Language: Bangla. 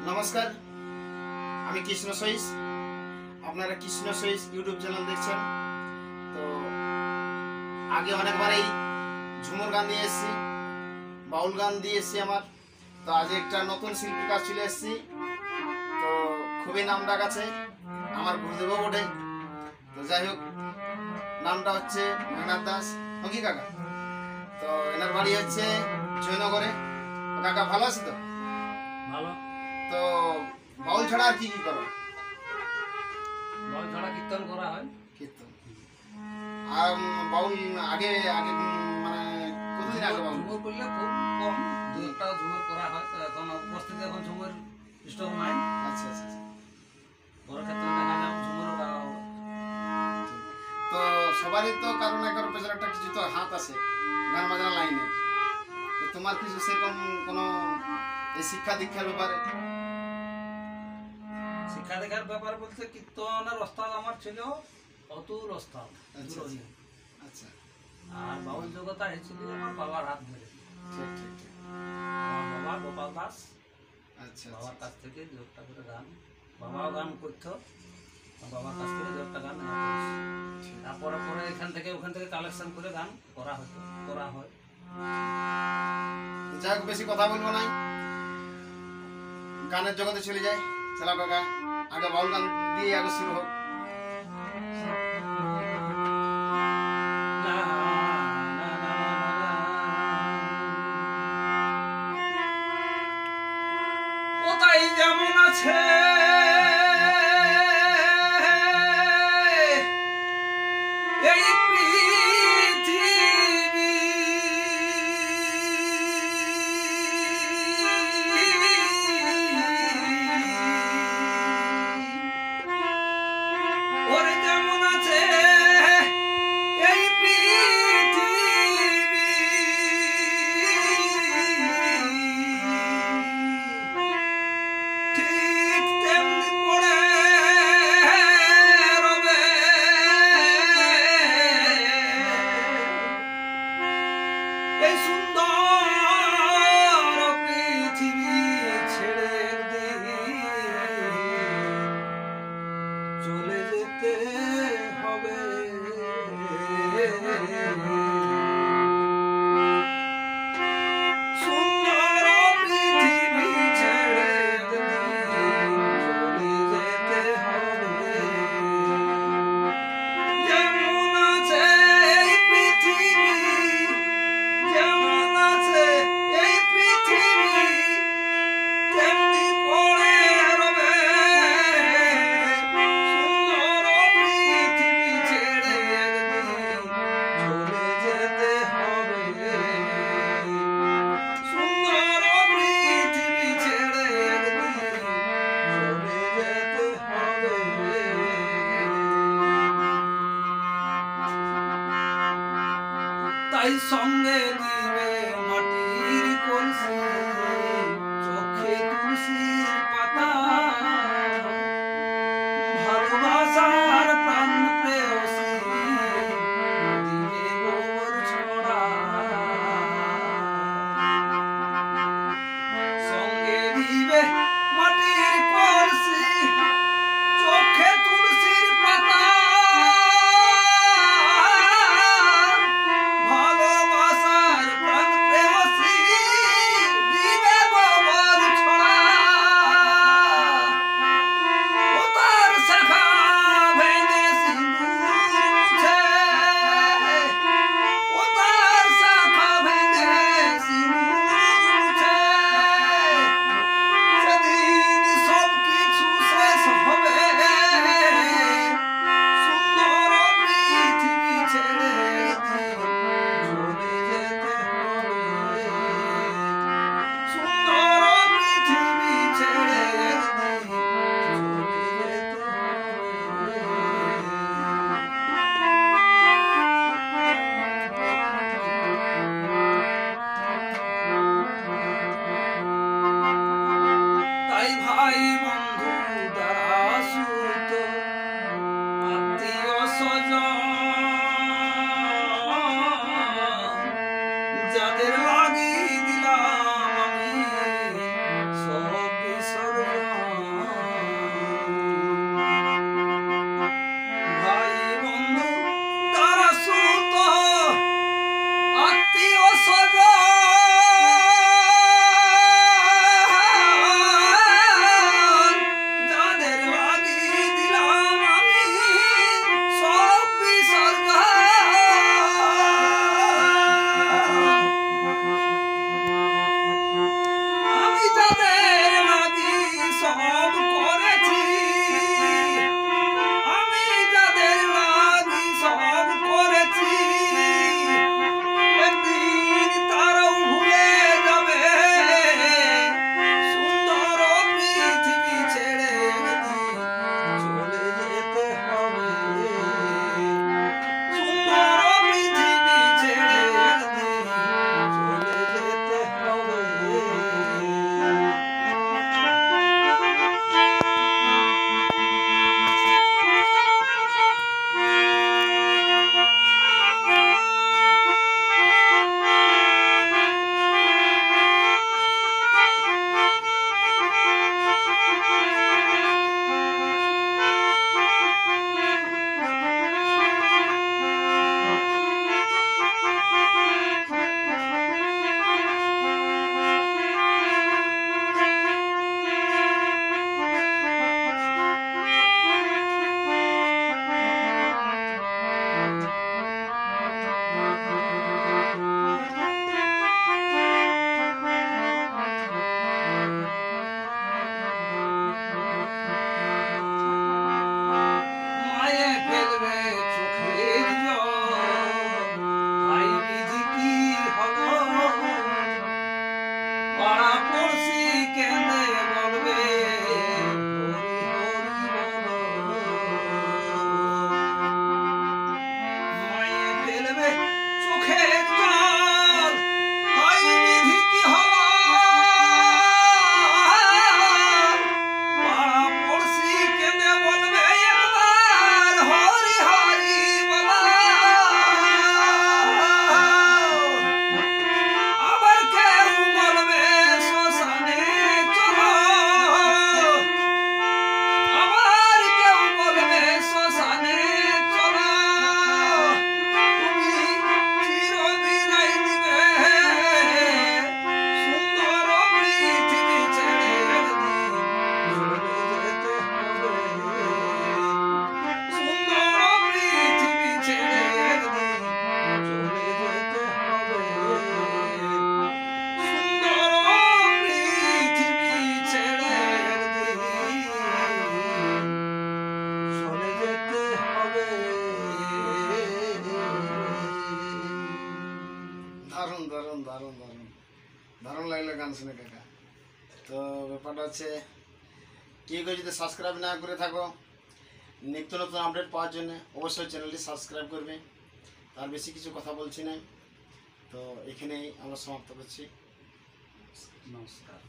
নমস্কার, আমি কৃষ্ণ সইস। আপনারা কৃষ্ণ সইস ইউটিউব চ্যানেল দেখছেন। তো আগে অনেকবার এই ঝুমুর গান দিয়ে এসেছি, বাউল গান দিয়ে এসেছি আমার। তো আজ একটা নতুন শিল্পীর কাজ চলে এসেছি। তো খুবই নাম ডাক আছে, আমার গুরুদেবও বটে। তো যাই হোক, নামটা হচ্ছে মেঘনাথ দাস হকি কাকা। তো এনার বাড়ি হচ্ছে জয়নগরে। কাকা ভালো আছে তো? ভালো। তো বাউল ছাড়া আর কি কি করো? বাউল ছাড়া কীর্তন করা হয়। কীর্তন আর বাউল আগে আগে মানে কতদিন আগে বাউল ঝুমুর করলে খুব কম, দু একটা ঝুমুর করা হয়। তো এখন উপস্থিতি এখন ঝুমুর স্টক নাই। আচ্ছা আচ্ছা। বড় ক্ষেত্রে দেখা যায় ঝুমুর গাওয়া হবে। তো সবারই তো কারণ এগারো পেছনে একটা কিছু তো হাত আছে গান বাজনা লাইনে। তো তোমার কিছু সেরকম কোনো এই শিক্ষা দীক্ষার ব্যাপারে? শিক্ষা দেখার ব্যাপার বলতে কীর্তনের ওস্তাদ আমার ছিল অতুল ওস্তাদ। আচ্ছা আচ্ছা। আর বাউল জগৎটা এসেছিল আমার বাবার হাত ধরে। ঠিক ঠিক ঠিক। আমার বাবা গোপাল দাস, আচ্ছা বাবার কাছ থেকে দু একটা করে গান, বাবাও গান করতো, বাবার কাছ থেকে দু একটা গান নেওয়া করেছি। তারপরে পরে ওখান থেকে কালেকশন করে গান করা হয়। যাই হোক, বেশি কথা বলবো নাই, গানের জগতে চলে যায়। চালা কাকা, আগে বাউল গান দিয়ে আগে শুরু হোক। কোথায় যেমন আছে এই পৃথিবী, ওরে যেমন আছে এই পৃথিবী, ঠিক তেমনি পড়ে রবে এই সুন্দর পৃথিবী ছেড়ে একদিন চলে যেতে হবে। সুন্দর পৃথিবী ছেড়ে একদিন চলে যেতে হবে। যেমন আছে এই পৃথিবী, যেমন আছে এই পৃথিবী, তেমনি পড়ে রবে সুন্দর পৃথিবী ছেড়ে একদিন চলে যেতে হবে। সুন্দর পৃথিবী ছেড়ে একদিন চলে যেতে হবে। তাই সঙ্গে দিবে মাটির কলসি, চোখে তুলসীর পাতা, ভালোবাসার প্রাণ প্রেয়সী দিবে গোবর ছড়া। সঙ্গে দিবে মাটির কলসি, চোখে তুলসীর পাতা, ভালোবাসার প্রাণ প্রেয়সী দিবে গোবর ছড়া। ও তার শাখা ভেঙে সিঁদুর মুছে, ও তার শাখা ভেঙে সিঁদুর মুছে, সেদিন সব কিছু শেষ হবে। সুন্দর পৃথিবী ছেড়ে একদিন চলে যেতে হবে। সুন্দর পৃথিবী ছেড়ে একদিন চলে যেতে হবে। তাই ভাই বন্ধু দ্বারা সুত আত্মীয় স্বজন যাদের লাগি দিলাম আমি সব বিসর্জন। পাড়া পড়শি কেঁদে বলবে হরি হরি বল। মায়ে ফেলবে চোখের জল, হায় বিধি কি হলো। পাড়া পড়শি কেঁদে বলবে একবার হরি হরি বল। আবার কেউ বলবে শ্মশানে চলো, আবার কেউ বলবে শ্মশানে চলো। তুমি চিরবিদায় নিবে সুন্দর পৃথিবী ছেড়ে একদিন চলে যেতে হবে। সুন্দর পৃথিবী ছেড়ে একদিন চলে যেতে হবে। সুন্দর পৃথিবী ছেড়ে একদিন চলে যেতে হবে। দারুণ দারুণ দারুণ দারুণ দারুণ লাগলো গান শুনে কাকা। তো ব্যাপারটা হচ্ছে কেউ কেউ যদি সাবস্ক্রাইব না করে থাকো নিত্য নতুন আপডেট পাওয়ার জন্য অবশ্যই চ্যানেলটি সাবস্ক্রাইব করবে। তার বেশি কিছু কথা বলছি না, তো এখানেই আমরা সমাপ্ত করছি। নমস্কার।